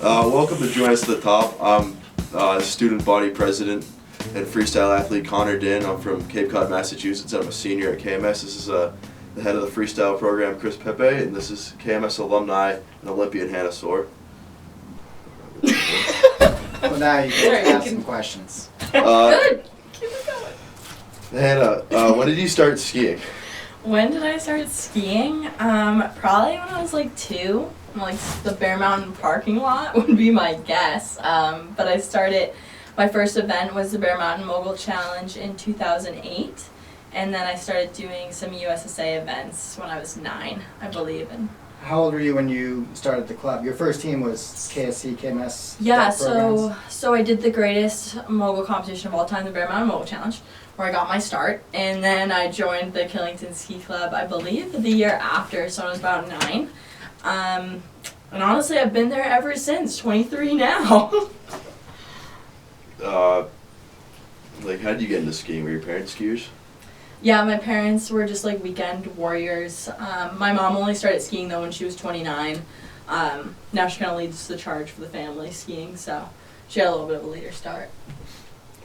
Welcome to Join Us at the Top. I'm student body president and freestyle athlete Connor Din. I'm from Cape Cod, Massachusetts. I'm a senior at KMS. This is the head of the freestyle program, Chris Pepe, and this is KMS alumni and Olympian Hannah Soar. Well, now you can ask some questions. Good. Keep it going. Hannah, when did you start skiing? When did I start skiing? Probably when I was like 2. Like the Bear Mountain parking lot would be my guess. But I started, my first event was the Bear Mountain Mogul Challenge in 2008. And then I started doing some USSA events when I was 9, I believe. And How old were you when you started the club? Your first team was KSC, KMS? yeah, programs? so I did the greatest mogul competition of all time, the Bear Mountain Mogul Challenge, where I got my start. And then I joined the Killington Ski Club, I believe, the year after, so I was about 9. And honestly, I've been there ever since, 23 now. How did you get into skiing? Were your parents skiers? Yeah, my parents were just like weekend warriors. My mom only started skiing though when she was 29. Now she kind of leads the charge for the family skiing, so she had a little bit of a later start.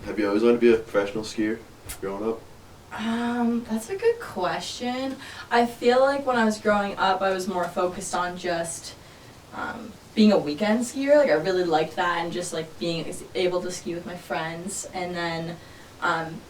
Have you always wanted to be a professional skier growing up? That's a good question. I feel like when I was growing up, I was more focused on just being a weekend skier. Like I really liked that and just like being able to ski with my friends. And then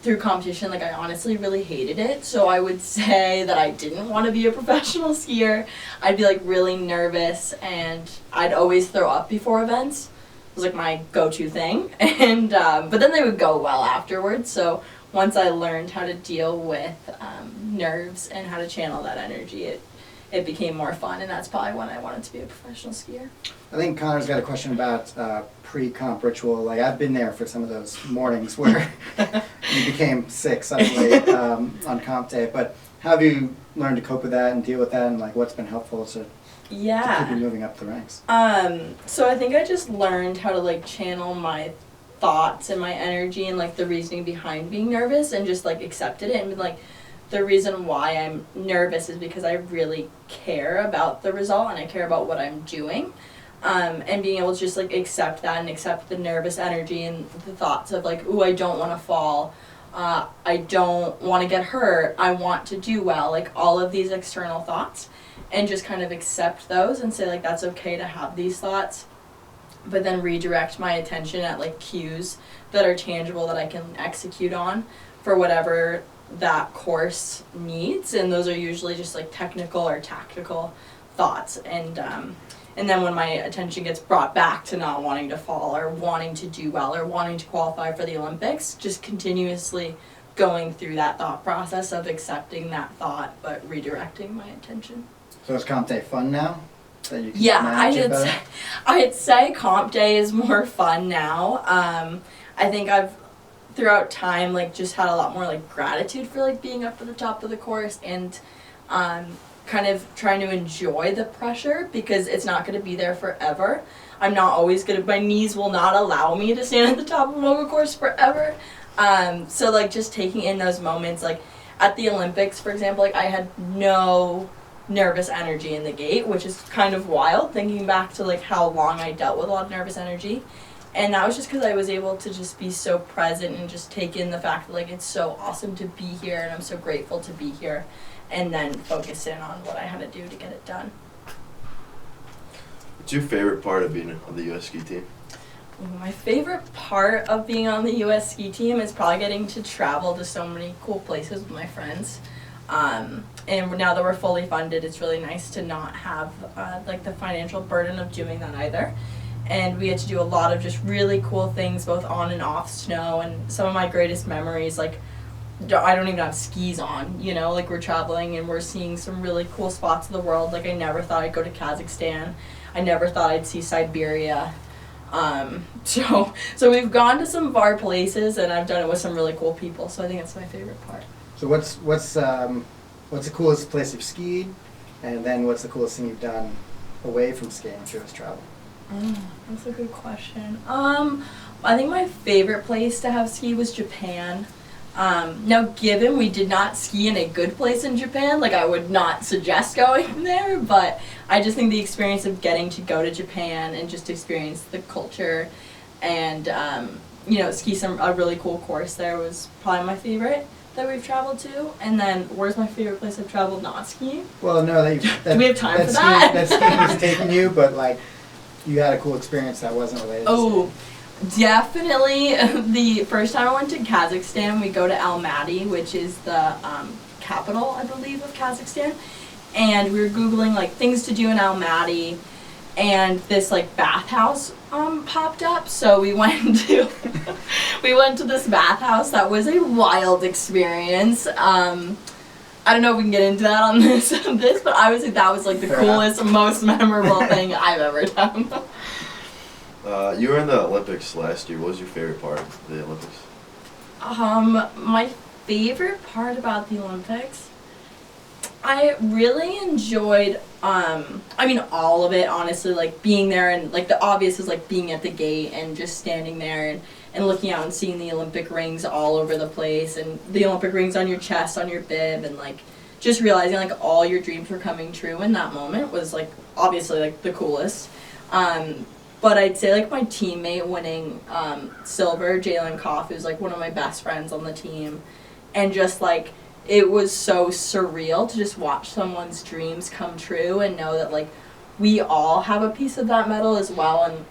through competition, like I honestly really hated it. So I would say that I didn't want to be a professional skier. I'd be like really nervous and I'd always throw up before events. It was like my go-to thing. And but then they would go well afterwards. So once I learned how to deal with nerves and how to channel that energy, it became more fun, and that's probably when I wanted to be a professional skier. I think Connor's got a question about pre-comp ritual. Like I've been there for some of those mornings where you became sick suddenly on comp day. But how have you learned to cope with that and deal with that, and like what's been helpful to keep you moving up the ranks? So I think I just learned how to like channel my thoughts and my energy and like the reasoning behind being nervous and just like accepted it and been like, the reason why I'm nervous is because I really care about the result and I care about what I'm doing. And being able to just like accept that and accept the nervous energy and the thoughts of like, ooh, I don't want to fall. I don't want to get hurt. I want to do well. Like all of these external thoughts, and just kind of accept those and say like, that's okay to have these thoughts. But then redirect my attention at like cues that are tangible that I can execute on for whatever that course needs, and those are usually just like technical or tactical thoughts. And then when my attention gets brought back to not wanting to fall or wanting to do well or wanting to qualify for the Olympics, just continuously going through that thought process of accepting that thought but redirecting my attention. So is comp day fun now? That you can Yeah, manage it better? I'd say comp day is more fun now. I think I've throughout time like just had a lot more like gratitude for like being up at the top of the course and kind of trying to enjoy the pressure because it's not going to be there forever. I'm not always going to, my knees will not allow me to stand at the top of a mogul course forever. So like just taking in those moments, like at the Olympics, for example, like I had no nervous energy in the gate, which is kind of wild thinking back to like how long I dealt with a lot of nervous energy. And that was just because I was able to just be so present and just take in the fact that like it's so awesome to be here and I'm so grateful to be here, and then focus in on what I had to do to get it done. What's your favorite part of being on the U.S. ski team? My favorite part of being on the U.S. ski team is probably getting to travel to so many cool places with my friends. And now that we're fully funded, it's really nice to not have like the financial burden of doing that either. And we had to do a lot of just really cool things both on and off snow, and some of my greatest memories, like I don't even have skis on, you know, like we're traveling and we're seeing some really cool spots of the world. Like I never thought I'd go to Kazakhstan. I never thought I'd see Siberia. So we've gone to some far places and I've done it with some really cool people, so I think it's my favorite part. So what's the coolest place you've skied, and then what's the coolest thing you've done away from skiing through this travel? That's a good question. I think my favorite place to have ski was Japan. Now, given we did not ski in a good place in Japan, like I would not suggest going there, but I just think the experience of getting to go to Japan and just experience the culture and, ski a really cool course there was probably my favorite that we've traveled to. And then, where's my favorite place I've traveled not skiing? Well, no, Do we have time for that? That skiing was taking you, but like, you had a cool experience that wasn't related to skiing. Definitely. The first time I went to Kazakhstan, we go to Almaty, which is the capital, I believe, of Kazakhstan. And we were Googling like things to do in Almaty, and this like bathhouse popped up. So we went to this bathhouse. That was a wild experience. I don't know if we can get into that on this, but I was like, that was like the coolest, most memorable thing I've ever done. You were in the Olympics last year. What was your favorite part of the Olympics? My favorite part about the Olympics, I really enjoyed, all of it, honestly, like being there, and like the obvious is like being at the gate and just standing there and looking out and seeing the Olympic rings all over the place, and the Olympic rings on your chest, on your bib, and like just realizing like all your dreams were coming true in that moment was like obviously like the coolest. But I'd say like my teammate winning silver, Jalen Koff, who's like one of my best friends on the team, and just like it was so surreal to just watch someone's dreams come true and know that like we all have a piece of that medal as well, and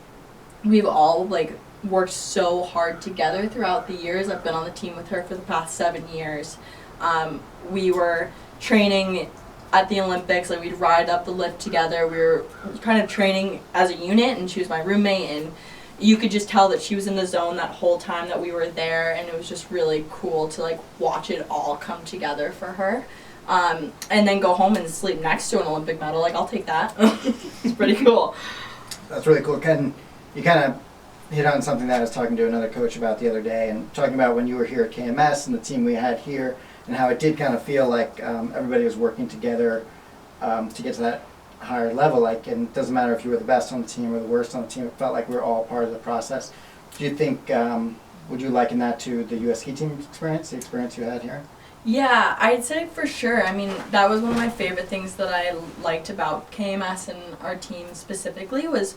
we've all like worked so hard together throughout the years. I've been on the team with her for the past 7 years. We were training at the Olympics, like we'd ride up the lift together. We were kind of training as a unit, and she was my roommate, and you could just tell that she was in the zone that whole time that we were there, and it was just really cool to like watch it all come together for her. And then go home and sleep next to an Olympic medal. Like, I'll take that. It's pretty cool. That's really cool. You kind of hit on something that I was talking to another coach about the other day, and talking about when you were here at KMS and the team we had here, and how it did kind of feel like everybody was working together to get to that higher level. Like, and it doesn't matter if you were the best on the team or the worst on the team. It felt like we were all part of the process. Do you think, would you liken that to the U.S. ski team experience, the experience you had here? Yeah, I'd say for sure. I mean, that was one of my favorite things that I liked about KMS and our team specifically was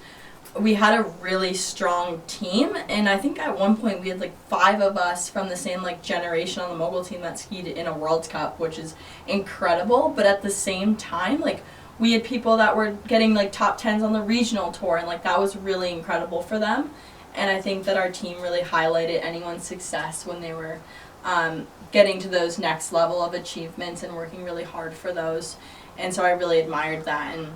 we had a really strong team, and I think at one point we had like 5 of us from the same like generation on the mogul team that skied in a World Cup, which is incredible. But at the same time, like we had people that were getting like top 10s on the regional tour, and like that was really incredible for them. And I think that our team really highlighted anyone's success when they were getting to those next level of achievements and working really hard for those. And so I really admired that. And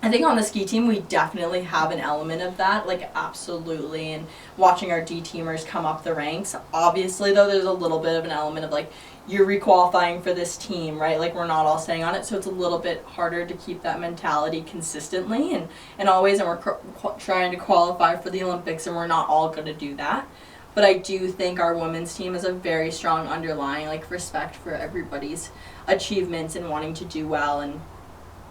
I think on the ski team we definitely have an element of that, like absolutely. And watching our D teamers come up the ranks, obviously though there's a little bit of an element of like you're requalifying for this team, right? Like we're not all staying on it, so it's a little bit harder to keep that mentality consistently and always, and we're trying to qualify for the Olympics, and we're not all going to do that. But I do think our women's team has a very strong underlying like respect for everybody's achievements and wanting to do well, and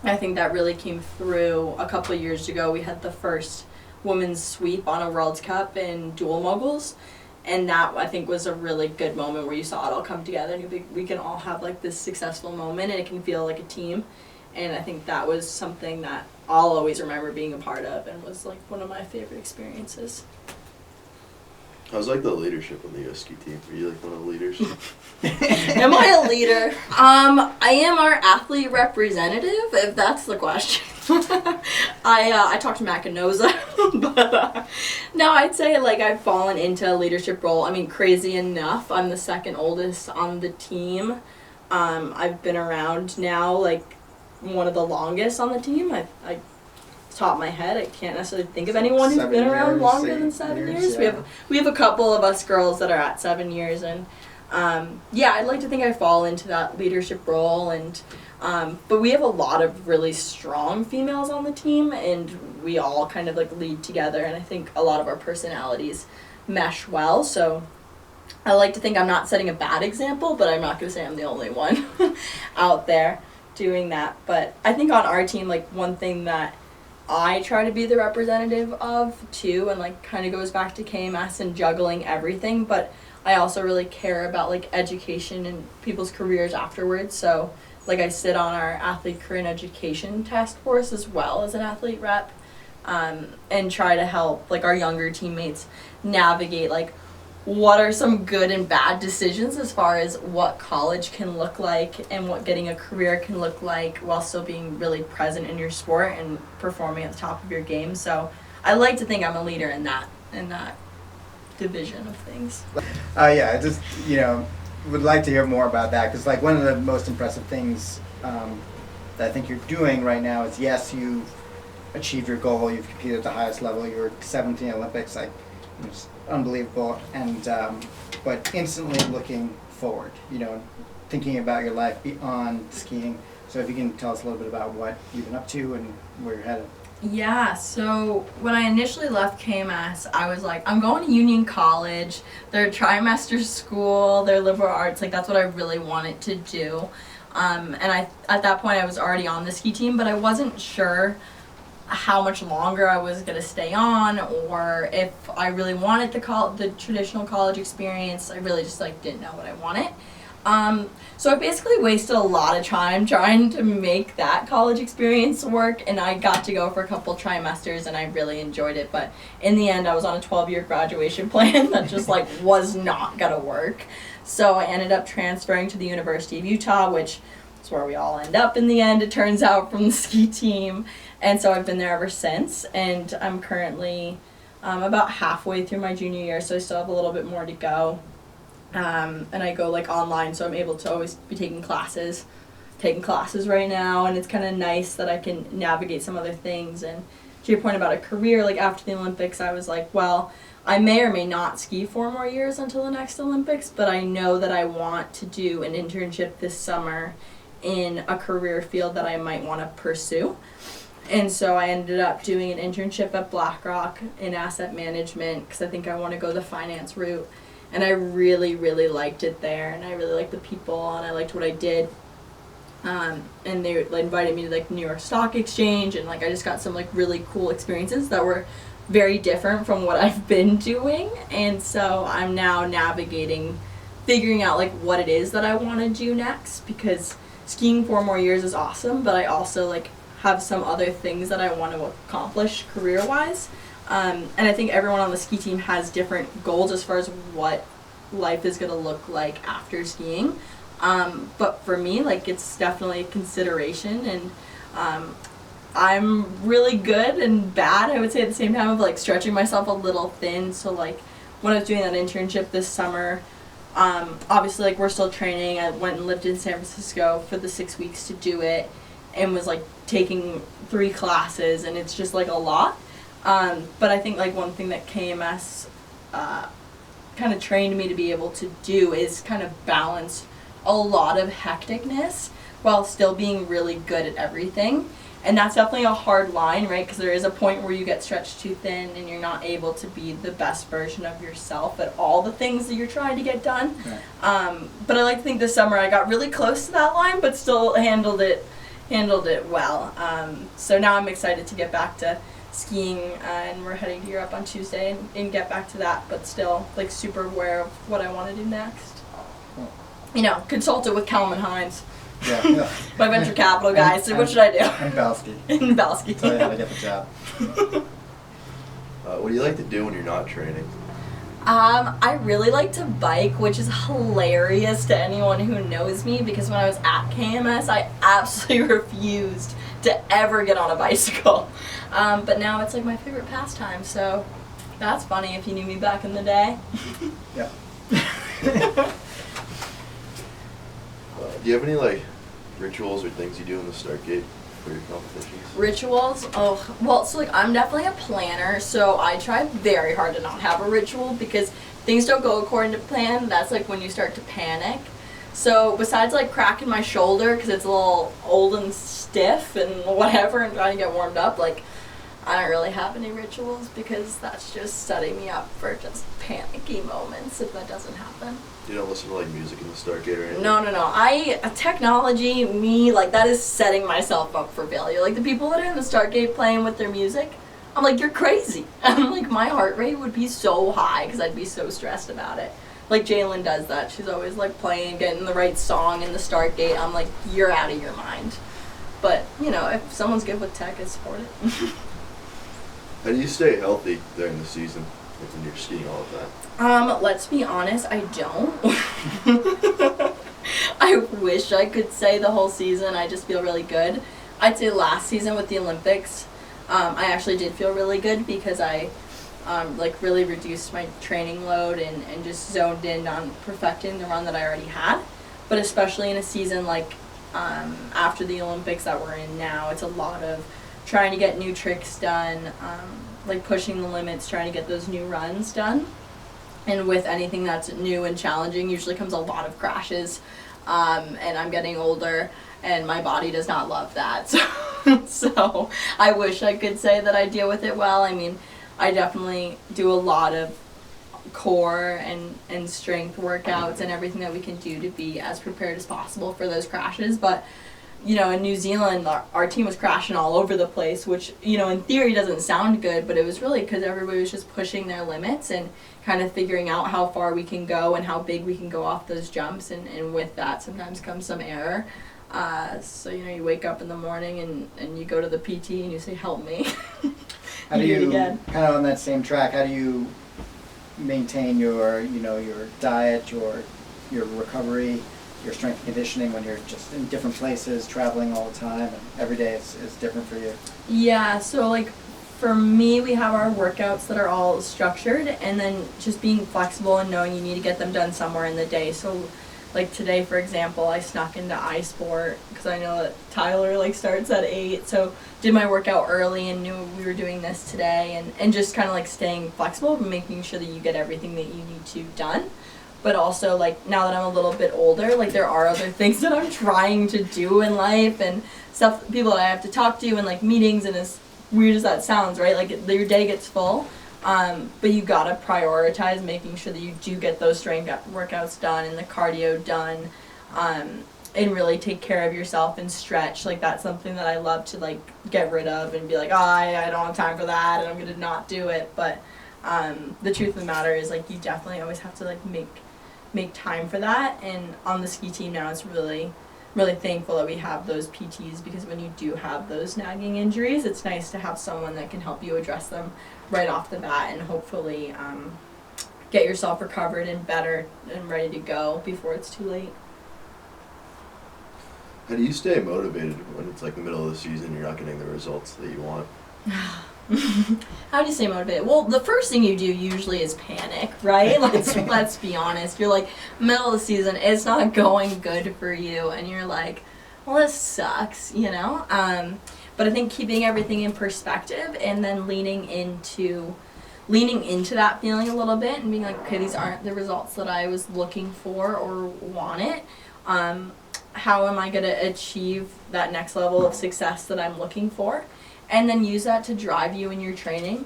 I think that really came through a couple of years ago. We had the first women's sweep on a World Cup in dual moguls, and that I think was a really good moment where you saw it all come together and we can all have like this successful moment and it can feel like a team. And I think that was something that I'll always remember being a part of and was like one of my favorite experiences. How's like the leadership on the US ski team? Are you like one of the leaders? Am I a leader? I am our athlete representative, if that's the question. I talked to Macanoza, but no, I'd say like I've fallen into a leadership role. I mean, crazy enough, I'm the second oldest on the team. I've been around now like one of the longest on the team. I top of my head, I can't necessarily think of anyone who's been around longer than 7 years. Yeah. We have a couple of us girls that are at 7 years, and I'd like to think I fall into that leadership role, and but we have a lot of really strong females on the team, and we all kind of like lead together, and I think a lot of our personalities mesh well. So I like to think I'm not setting a bad example, but I'm not going to say I'm the only one out there doing that. But I think on our team, like one thing that I try to be the representative of too, and like kind of goes back to KMS and juggling everything, but I also really care about like education and people's careers afterwards. So like I sit on our athlete career and education task force as well as an athlete rep, and try to help like our younger teammates navigate like what are some good and bad decisions as far as what college can look like and what getting a career can look like while still being really present in your sport and performing at the top of your game. So I like to think I'm a leader in that division of things. Yeah, I just, would like to hear more about that, because like one of the most impressive things that I think you're doing right now is, yes, you've achieved your goal, you've competed at the highest level, you were 17th in the Olympics, like it's unbelievable, and but instantly looking forward, thinking about your life beyond skiing. So if you can tell us a little bit about what you've been up to and where you're headed. Yeah, so when I initially left KMS, I was like, I'm going to Union College, their trimester school, their liberal arts, like that's what I really wanted to do. And at that point I was already on the ski team, but I wasn't sure how much longer I was going to stay on, or if I really wanted the traditional college experience. I really just like didn't know what I wanted. So I basically wasted a lot of time trying to make that college experience work, and I got to go for a couple trimesters and I really enjoyed it, but in the end I was on a 12-year graduation plan that just like was not gonna work. So I ended up transferring to the University of Utah, which is where we all end up in the end, it turns out, from the ski team. And so I've been there ever since, and I'm currently about halfway through my junior year, so I still have a little bit more to go. And I go like online, so I'm able to always be taking classes right now, and it's kind of nice that I can navigate some other things. And to your point about a career, like after the Olympics, I was like, well, I may or may not ski 4 more years until the next Olympics, but I know that I want to do an internship this summer in a career field that I might want to pursue. And so I ended up doing an internship at BlackRock in asset management, because I think I want to go the finance route. And I really, really liked it there, and I really liked the people, and I liked what I did. And they like, invited me to like New York Stock Exchange, and like I just got some like really cool experiences that were very different from what I've been doing. And so I'm now figuring out like what it is that I want to do next, because skiing 4 more years is awesome, but I also like have some other things that I want to accomplish career-wise. And I think everyone on the ski team has different goals as far as what life is going to look like after skiing. But for me, like, it's definitely a consideration, and I'm really good and bad, I would say, at the same time, of like stretching myself a little thin. So like when I was doing that internship this summer, obviously like we're still training. I went and lived in San Francisco for the 6 weeks to do it, and was like taking 3 classes, and it's just like a lot. But I think like one thing that KMS kind of trained me to be able to do is kind of balance a lot of hecticness while still being really good at everything. And that's definitely a hard line, right? Because there is a point where you get stretched too thin and you're not able to be the best version of yourself at all the things that you're trying to get done. Right. But I like to think this summer I got really close to that line, but still handled it well. So now I'm excited to get back to skiing, and we're heading to Europe on Tuesday and get back to that, but still like super aware of what I want to do next. Cool. Consulted with Kalman Hines. Yeah. My venture capital guys. So what should I do? And Balski. And Balski. Tell you how to get the job. What do you like to do when you're not training? I really like to bike, which is hilarious to anyone who knows me, because when I was at KMS, I absolutely refused to ever get on a bicycle. But now it's like my favorite pastime, so that's funny if you knew me back in the day. Yeah. Do you have any like rituals or things you do in the start gate for your competitions? Rituals? Oh, well, so like I'm definitely a planner, so I try very hard to not have a ritual, because things don't go according to plan. That's like when you start to panic. So besides like cracking my shoulder because it's a little old and stiff and whatever, and trying to get warmed up, like I don't really have any rituals, because that's just setting me up for just panicky moments if that doesn't happen. You don't listen to like music in the start gate or anything? No. Technology, like that is setting myself up for failure. Like the people that are in the start gate playing with their music, I'm like, you're crazy. I'm like, my heart rate would be so high because I'd be so stressed about it. like Jalen does that. She's always like playing, getting the right song in the start gate. I'm like, you're out of your mind. But, you know, if someone's good with tech, I support it. How do you stay healthy during the season, like when you're skiing all the time? Let's be honest, I don't. I wish I could say the whole season. I just feel really good. I'd say last season with the Olympics, I actually did feel really good because I like really reduced my training load and just zoned in on perfecting the run that I already had. But especially in a season like after the Olympics that we're in now, it's a lot of trying to get new tricks done, like pushing the limits, trying to get those new runs done. And with anything that's new and challenging, usually comes a lot of crashes. And I'm getting older, and my body does not love that. So I wish I could say that I deal with it well. I mean, I definitely do a lot of core and strength workouts and everything that we can do to be as prepared as possible for those crashes. But, you know, in New Zealand, our team was crashing all over the place, which, you know, in theory doesn't sound good, but it was really because everybody was just pushing their limits and kind of figuring out how far we can go and how big we can go off those jumps, and with that sometimes comes some error. So, you know, you wake up in the morning and you go to the PT and you say, help me. How do you, do it again. kind of on that same track, how do you maintain your, you know, your diet, your recovery, your strength and conditioning when you're just in different places, traveling all the time, and every day is different for you? Yeah, so like for me, we have our workouts that are all structured, and then just being flexible and knowing you need to get them done somewhere in the day. So like today, for example, I snuck into iSport because I know that Tyler like starts at 8, so did my workout early and knew we were doing this today, and just kind of like staying flexible and making sure that you get everything that you need to done. But also, like, now that I'm a little bit older, like, there are other things that I'm trying to do in life and stuff, people that I have to talk to and, like, meetings, and as weird as that sounds, right? Like, your day gets full, but you gotta prioritize making sure that you do get those strength workouts done and the cardio done, and really take care of yourself and stretch. Like, that's something that I love to, like, get rid of and be like, oh, I don't have time for that, and I'm gonna not do it. But the truth of the matter is, like, you definitely always have to, like, make time for that. And on the ski team now, it's really thankful that we have those PTs, because when you do have those nagging injuries, it's nice to have someone that can help you address them right off the bat and hopefully get yourself recovered and better and ready to go before it's too late. How do you stay motivated when it's like the middle of the season and you're not getting the results that you want? How do you stay motivated? Well, the first thing you do usually is panic, right? Let's be honest. You're like, middle of the season, it's not going good for you, and you're like, well, this sucks, you know? But I think keeping everything in perspective and then leaning into that feeling a little bit and being like, okay, these aren't the results that I was looking for or wanted. How am I going to achieve that next level of success that I'm looking for? And then use that to drive you in your training,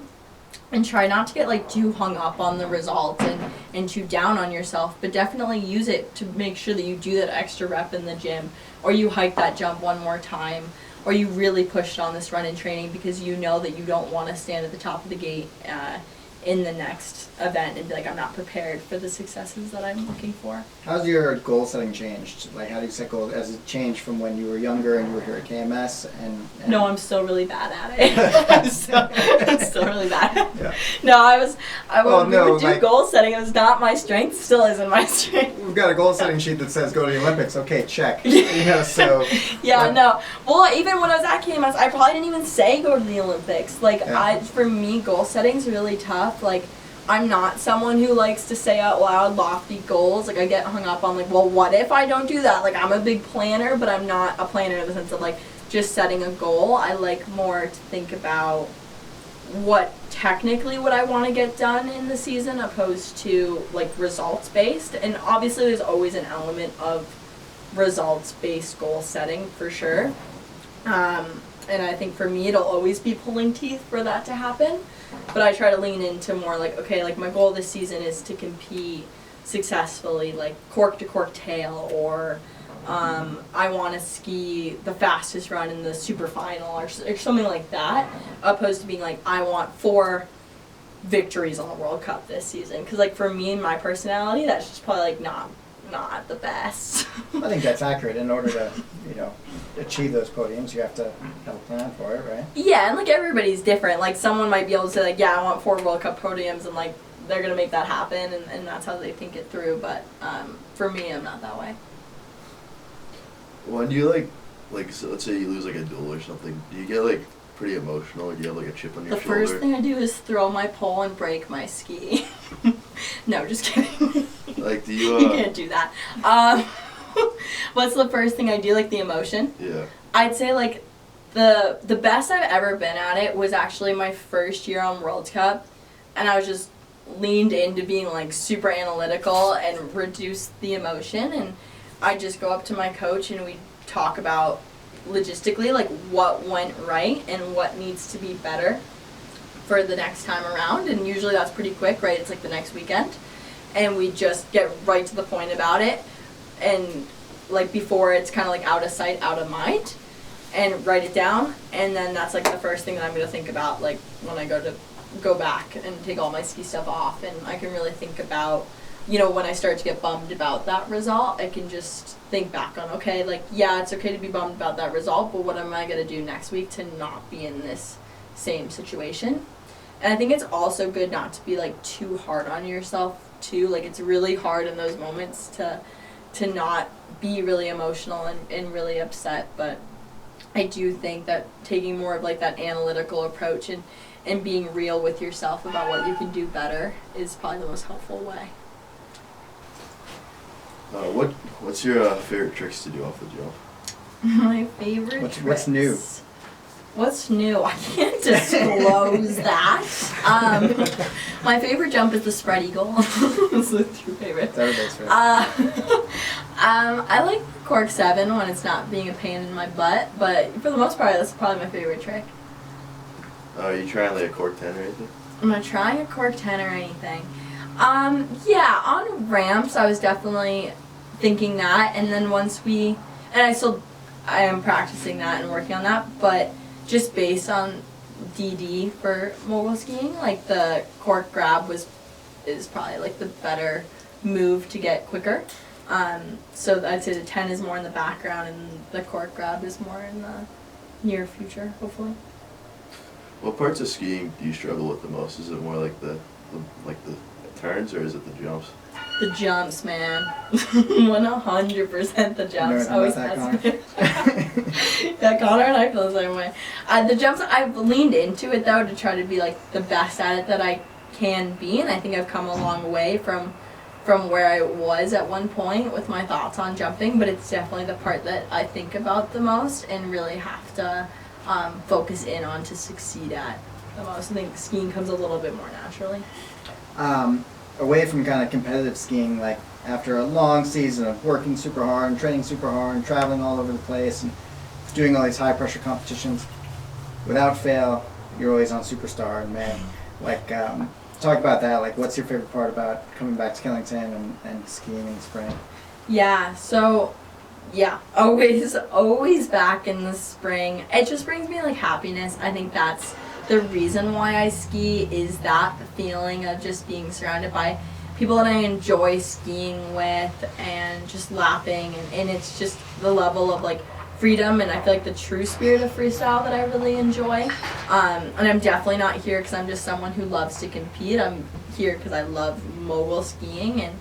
and try not to get like too hung up on the results and too down on yourself, but definitely use it to make sure that you do that extra rep in the gym, or you hike that jump one more time, or you really pushed on this run in training because you know that you don't want to stand at the top of the gate in the next event and be like, I'm not prepared for the successes that I'm looking for. How's your goal setting changed? Like, how do you set goals? Has it changed from when you were younger and you were here at KMS? And No, I'm still really bad at it. I'm still really bad at it. Yeah. No, we would do like, goal setting. It was not my strength. Still isn't my strength. We've got a goal setting sheet that says go to the Olympics. Okay, check. You know, so. Yeah, no. Well, even when I was at KMS, I probably didn't even say go to the Olympics. Like, Yeah. For me, goal setting's really tough. Like, I'm not someone who likes to say out loud lofty goals. Like, I get hung up on, like, well, what if I don't do that? Like, I'm a big planner, but I'm not a planner in the sense of, like, just setting a goal. I like more to think about what technically would I want to get done in the season opposed to, like, results-based. And obviously there's always an element of results-based goal setting for sure. And I think for me, it'll always be pulling teeth for that to happen. But I try to lean into more like, okay, like my goal this season is to compete successfully, like cork to cork tail, or I want to ski the fastest run in the super final, or something like that, opposed to being like, I want 4 victories on the World Cup this season. Because like for me and my personality, that's just probably like not the best. I think that's accurate. In order to, achieve those podiums, you have to have a plan for it, right? Yeah, and like everybody's different. Like someone might be able to say like, yeah, I want 4 World Cup podiums, and like they're gonna make that happen, and that's how they think it through. But for me, I'm not that way. When do you so let's say you lose like a duel or something, do you get like pretty emotional, or do you have like a chip on your The shoulder? first thing I do is throw my pole and break my ski. No, just kidding. Like, do you? You can't do that. What's the first thing I do? Like the emotion. Yeah. I'd say like the best I've ever been at it was actually my first year on World Cup, and I was just leaned into being like super analytical and reduce the emotion, and I just go up to my coach and we talk about logistically like what went right and what needs to be better for the next time around, and usually that's pretty quick, right? It's like the next weekend, and we just get right to the point about it, and like before it's kind of like out of sight, out of mind, and write it down, and then that's like the first thing that I'm going to think about like when I go back and take all my ski stuff off, and I can really think about, when I start to get bummed about that result, I can just think back on, okay, like, yeah, it's okay to be bummed about that result, but what am I going to do next week to not be in this same situation? And I think it's also good not to be like too hard on yourself too. Like it's really hard in those moments to not be really emotional and really upset, but I do think that taking more of like that analytical approach and being real with yourself about what you can do better is probably the most helpful way. What's your favorite tricks to do off the jump? My favorite What's new? What's new? I can't disclose that. My favorite jump is the spread eagle. It's your favorite. It's everybody's favorite. I like cork 7 when it's not being a pain in my butt, but for the most part, that's probably my favorite trick. Are you trying like a cork 10 or anything? I'm not trying a cork 10 or anything. Yeah, on ramps, I was definitely thinking that, and then I am practicing that and working on that, but just based on DD for mogul skiing, like the cork grab is probably like the better move to get quicker. So I'd say the 10 is more in the background and the cork grab is more in the near future, hopefully. What parts of skiing do you struggle with the most? Is it more like the turns, or is it the jumps? The jumps, man. 100% the jumps. Always has been. Yeah, Connor and I feel the same way. The jumps, I've leaned into it though to try to be like the best at it that I can be, and I think I've come a long way from where I was at one point with my thoughts on jumping, but it's definitely the part that I think about the most and really have to focus in on to succeed at the most. I think skiing comes a little bit more naturally. Away from kind of competitive skiing, like after a long season of working super hard and training super hard and traveling all over the place and doing all these high pressure competitions, without fail, you're always on Superstar. And man, like, talk about that. Like, what's your favorite part about coming back to Killington and skiing in the spring? Yeah, so, yeah, always back in the spring. It just brings me like happiness. I think that's the reason why I ski, is that the feeling of just being surrounded by people that I enjoy skiing with and just laughing, and it's just the level of like freedom, and I feel like the true spirit of freestyle that I really enjoy. And I'm definitely not here because I'm just someone who loves to compete. I'm here because I love mogul skiing, and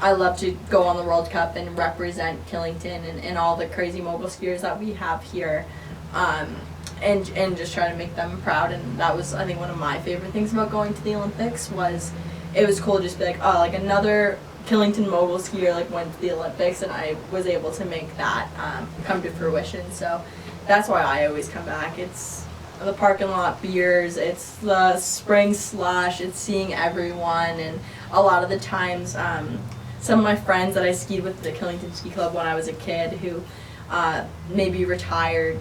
I love to go on the World Cup and represent Killington and all the crazy mogul skiers that we have here. And just try to make them proud, and that was, I think, one of my favorite things about going to the Olympics. Was it was cool to just be like, oh, like another Killington mogul skier like went to the Olympics, and I was able to make that come to fruition. So that's why I always come back. It's the parking lot beers, it's the spring slush, it's seeing everyone, and a lot of the times some of my friends that I skied with at the Killington Ski Club when I was a kid who maybe retired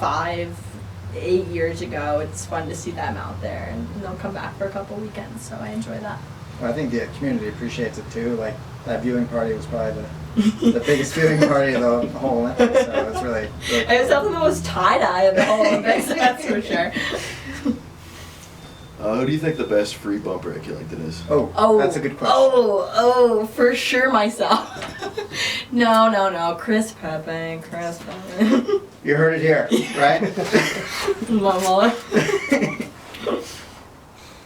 5-8 years ago, it's fun to see them out there, and they'll come back for a couple weekends, so I enjoy that. Well, I think the community appreciates it too. Like, that viewing party was probably the biggest viewing party of the whole Olympics, so it's really It was definitely the most tie-dye of the whole Olympics, that's for sure. Who do you think the best free bumper at Killington is? Oh, that's a good question. For sure myself. No, Chris Pepe. You heard it here, right? My mother.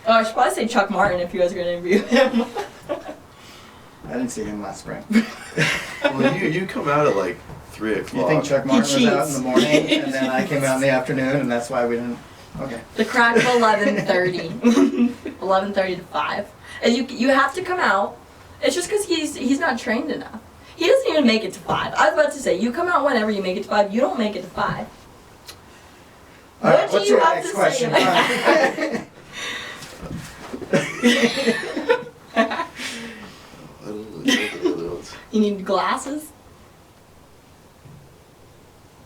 Oh, I should probably say Chuck Martin if you guys are gonna interview him. I didn't see him last spring. Well, you come out at like 3 o'clock. You think Chuck Martin was out in cheats. the morning, and then I came out in the afternoon, and that's why we didn't. Okay. The crack of 11:30, 11:30 to 5, and you have to come out. It's just because he's not trained enough. He doesn't even make it to 5. I was about to say you come out whenever you make it to 5. You don't make it to 5. All right, What do what's you your have next to question? say? I don't really know the other ones. You need glasses.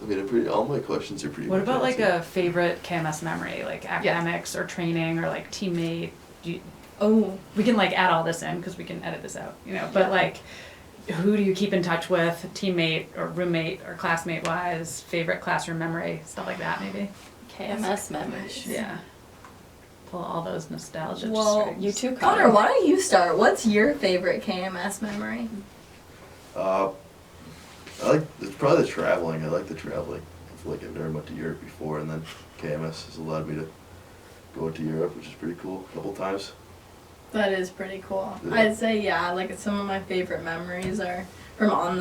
I mean, all my questions are pretty. What much about like answered. a favorite KMS memory, like academics or training or like teammate? Oh. We can like add all this in because we can edit this out, you know. But like, who do you keep in touch with, teammate or roommate or classmate wise? Favorite classroom memory, stuff like that, maybe. KMS memories. Yeah. Pull all those nostalgia Well, strings. You too, Connor, why don't you start? What's your favorite KMS memory? It's probably the traveling. I like the traveling. I feel like I've never went to Europe before, and then KMS has allowed me to go to Europe, which is pretty cool. A couple times. That is pretty cool. Yeah. I'd say like some of my favorite memories are from on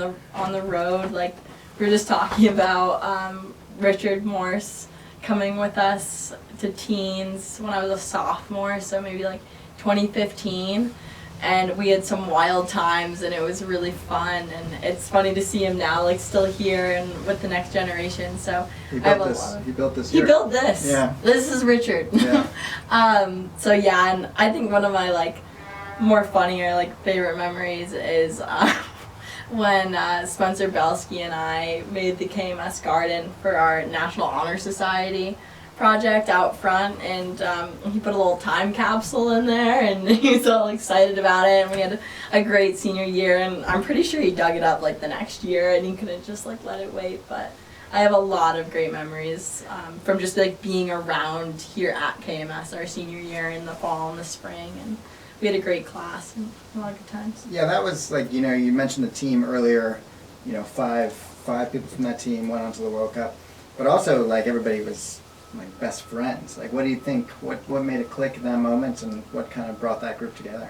the road. Like we were just talking about Richard Morse coming with us to teens when I was a sophomore, so maybe like 2015. And we had some wild times, and it was really fun. And it's funny to see him now, like still here and with the next generation. So He I have built a this. lot of- He built this. He Here. built this. Yeah. This is Richard. Yeah. So yeah, and I think one of my like more funnier like favorite memories is when Spencer Belsky and I made the KMS garden for our National Honor Society project out front, and he put a little time capsule in there, and he was all excited about it, and we had a great senior year, and I'm pretty sure he dug it up like the next year, and he couldn't just like let it wait. But I have a lot of great memories from just like being around here at KMS our senior year in the fall and the spring, and we had a great class and a lot of good times. Yeah, that was like, you know, you mentioned the team earlier. You know, five people from that team went on to the World Cup, but also like everybody was like best friends. Like, what do you think? What made it click in that moment, and what kind of brought that group together?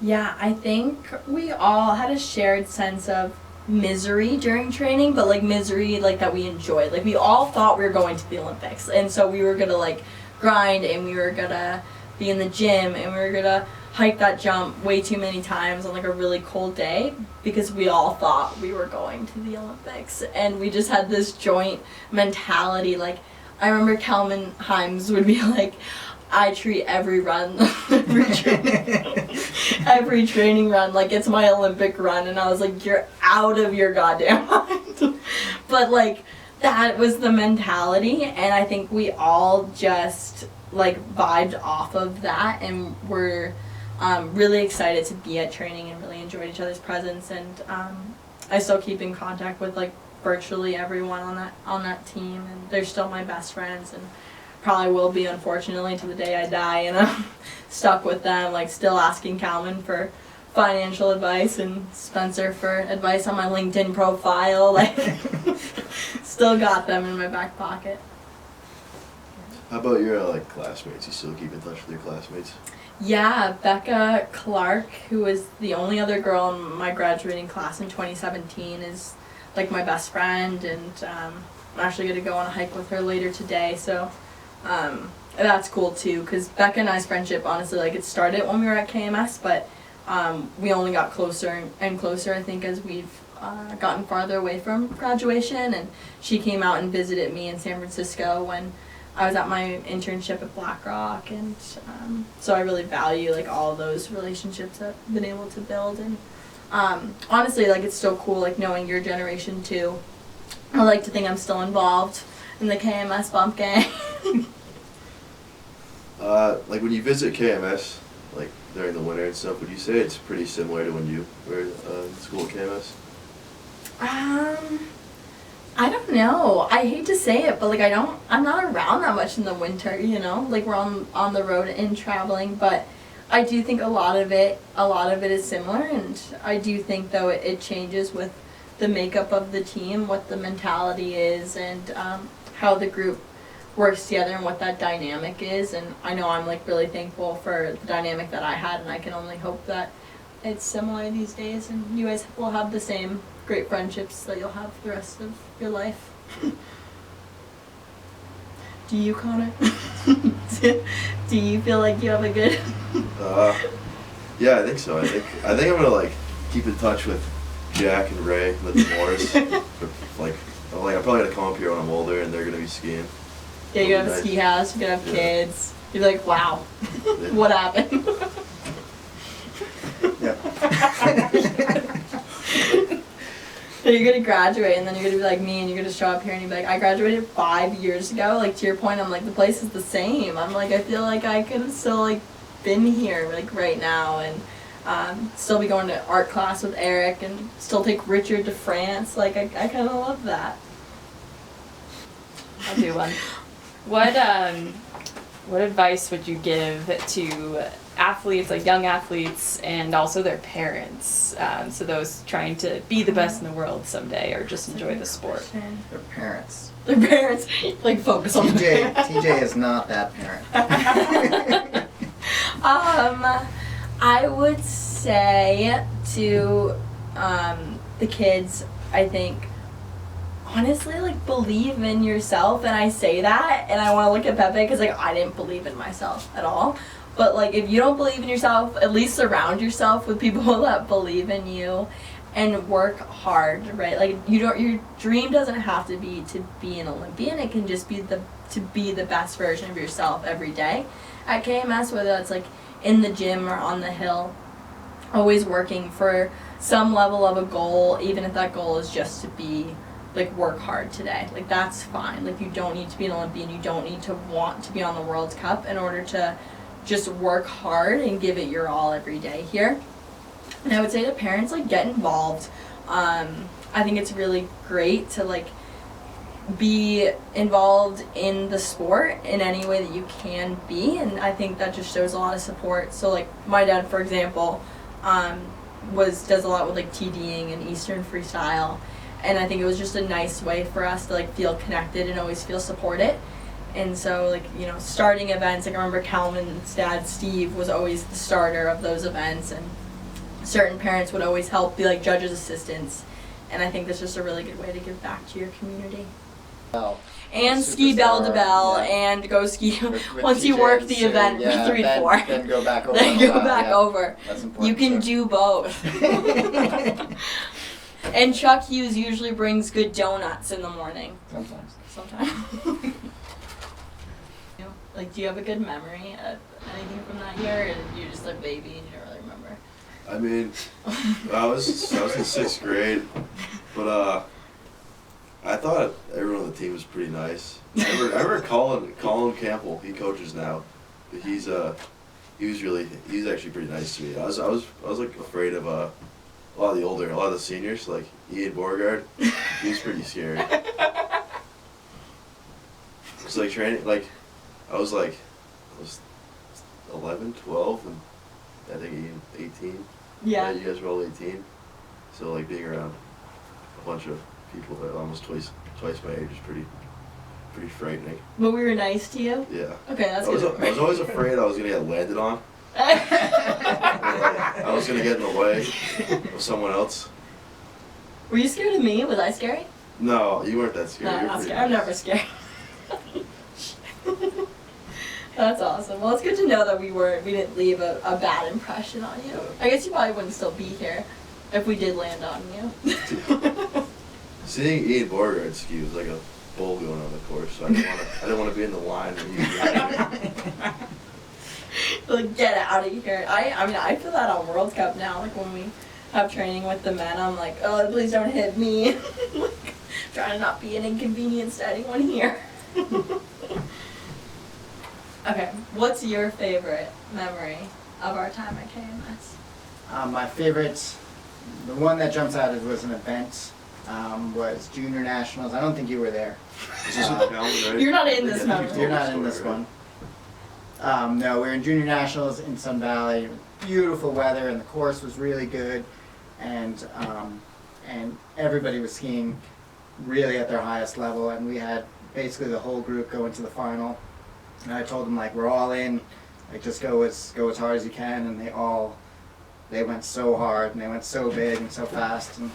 Yeah, I think we all had a shared sense of misery during training, but like misery like that we enjoyed. Like we all thought we were going to the Olympics, and so we were gonna like grind, and we were gonna be in the gym, and we were gonna hike that jump way too many times on like a really cold day because we all thought we were going to the Olympics, and we just had this joint mentality. Like I remember Kelman Himes would be like, I treat every run, every training run like it's my Olympic run, and I was like, you're out of your goddamn mind. But like that was the mentality, and I think we all just like vibed off of that, and were really excited to be at training and really enjoyed each other's presence. And I still keep in contact with like virtually everyone on that team, and they're still my best friends, and probably will be, unfortunately, to the day I die. And I'm stuck with them, like still asking Calvin for financial advice and Spencer for advice on my LinkedIn profile. Like still got them in my back pocket. How about your like classmates? You still keep in touch with your classmates? Yeah, Becca Clark, who was the only other girl in my graduating class in 2017, is like my best friend, and I'm actually going to go on a hike with her later today, so that's cool too, because Becca and I's friendship, honestly, like it started when we were at KMS, but we only got closer and closer, I think, as we've gotten farther away from graduation, and she came out and visited me in San Francisco when I was at my internship at BlackRock, and so I really value like all those relationships that I've been able to build. And honestly, like it's so cool like knowing your generation too. I like to think I'm still involved in the KMS bump gang. Like when you visit KMS, like during the winter and stuff, would you say it's pretty similar to when you were in school at KMS? I don't know. I hate to say it, but like I'm not around that much in the winter, you know? Like we're on the road and traveling, but I do think a lot of it is similar, and I do think though it changes with the makeup of the team, what the mentality is, and how the group works together and what that dynamic is. And I know I'm like really thankful for the dynamic that I had, and I can only hope that it's similar these days, and you guys will have the same great friendships that you'll have the rest of your life. Do you, Connor? Do you feel like you have a good? Yeah, I think so. I think I'm gonna like keep in touch with Jack and Ray, and the Morris. like I'm probably gonna come up here when I'm older, and they're gonna be skiing. Yeah, you're gonna have a ski house. You're gonna have kids. You're like, wow, what happened? So you're gonna graduate, and then you're gonna be like me, and you're gonna show up here and you're like, I graduated 5 years ago. Like, to your point, I'm like, the place is the same. I'm like, I feel like I could have still like been here like right now, and still be going to art class with Eric, and still take Richard to France. Like, I kind of love that. I'll do one. What advice would you give to athletes, like young athletes, and also their parents? So those trying to be the best in the world someday, or just enjoy the sport. Their parents. Their parents, like, focus on TJ is not that parent. I would say to the kids, I think, honestly, like, believe in yourself. And I say that, and I want to look at Pepe because, like, I didn't believe in myself at all. But, like, if you don't believe in yourself, at least surround yourself with people that believe in you and work hard, right? Like, your dream doesn't have to be an Olympian. It can just be to be the best version of yourself every day at KMS, whether that's, like, in the gym or on the hill. Always working for some level of a goal, even if that goal is just to be, like, work hard today. Like, that's fine. Like, you don't need to be an Olympian. You don't need to want to be on the World Cup in order to just work hard and give it your all every day here. And I would say to parents, like, get involved. I think it's really great to, like, be involved in the sport in any way that you can be, and I think that just shows a lot of support. So, like, my dad, for example, does a lot with, like, TDing and Eastern freestyle, and I think it was just a nice way for us to, like, feel connected and always feel supported. And so, like, you know, starting events, like, I remember Calvin's dad, Steve, was always the starter of those events, and certain parents would always help be, like, judges' assistants, and I think that's just a really good way to give back to your community. And ski bell to bell, and go ski With once you TJ work and the Sue, event from 3 to 4. Then go back over. Then go back over. That's important. You can do both. And Chuck Hughes usually brings good donuts in the morning. Sometimes. Like, do you have a good memory of anything from that year, or you're just a baby and you don't really remember? I mean, I was in 6th grade, but I thought everyone on the team was pretty nice. I remember Colin Campbell. He coaches now, but he was actually pretty nice to me. I was like afraid of a lot of the seniors, like Ian Borgard. He was pretty scary. It's like training, like I was 11, 12, and I think Ian 18. Yeah. You guys were all 18. So, like, being around a bunch of people that are almost twice my age is pretty frightening. But we were nice to you? Yeah. Okay, that's I good. was always afraid I was gonna get landed on. Or, like, I was gonna get in the way of someone else. Were you scared of me? Was I scary? No, you weren't that scary. No, You're I'm not pretty scared. I'm nice. never scared. That's awesome. Well, it's good to know that we didn't leave a bad impression on you. I guess you probably wouldn't still be here if we did land on you. Seeing Ian Borgard ski was like a bull going on the course, so I didn't want to be in the line when he was out Like, get out of here. I mean, I feel that on World Cup now. Like, when we have training with the men, I'm like, oh, please don't hit me. Like, trying to not be an inconvenience to anyone here. Okay, what's your favorite memory of our time at KMS? My favorite, the one that jumps out was an event was Junior Nationals. I don't think you were there. This is a challenge, right? You're not in this Yeah, one. You're not in this one. No, we were in Junior Nationals in Sun Valley. Beautiful weather, and the course was really good, and everybody was skiing really at their highest level, and we had basically the whole group go into the final. And I told them, like, we're all in, like, just go as hard as you can, and they went so hard, and they went so big and so fast, and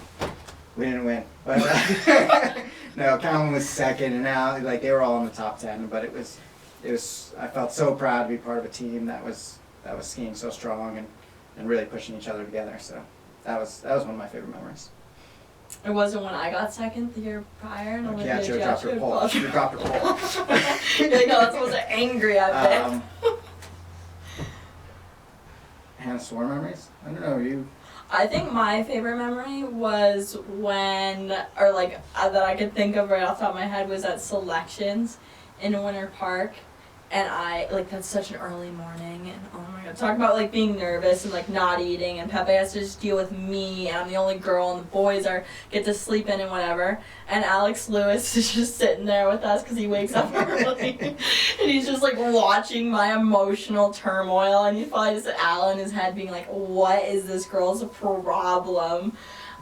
we didn't win. But no, Calvin was second, and now, like, they were all in the top 10, but it was, I felt so proud to be part of a team that was skiing so strong and really pushing each other together. So that was one of my favorite memories. It wasn't when I got second the year prior, and Olivia Kiacho dropped her pole. She dropped her pole. You're like, no, that's supposed to angry out there. Hannah, Soar memories? I don't know, you. I think my favorite memory was when, or like that I could think of right off the top of my head, was at selections in Winter Park. And that's such an early morning, and oh my god, talk about like being nervous and like not eating, and Pepe has to just deal with me, and I'm the only girl, and the boys get to sleep in and whatever, and Alex Lewis is just sitting there with us because he wakes up early, and he's just like watching my emotional turmoil, and he's probably just Al in his head being like, what is this girl's problem?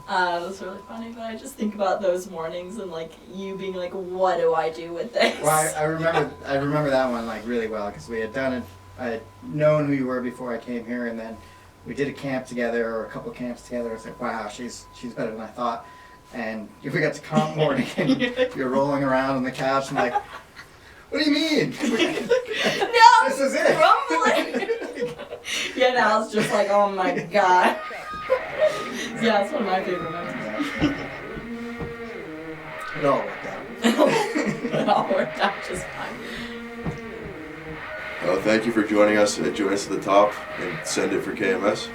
It was really funny, but I just think about those mornings and like you being like, what do I do with this? Well, I remember that one like really well because we had done it. I had known who you were before I came here, and then we did a camp together or a couple camps together. I was like, wow, she's better than I thought. And we got to comp morning, and you're rolling around on the couch, and like, what do you mean? No, This is it. Crumbling. Yeah, now it's just like, oh my god. Yeah, it's one of my favorite memories. It all worked out. It all worked out just fine. Well, thank you for joining us at Join Us at the Top and send it for KMS.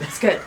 It's good.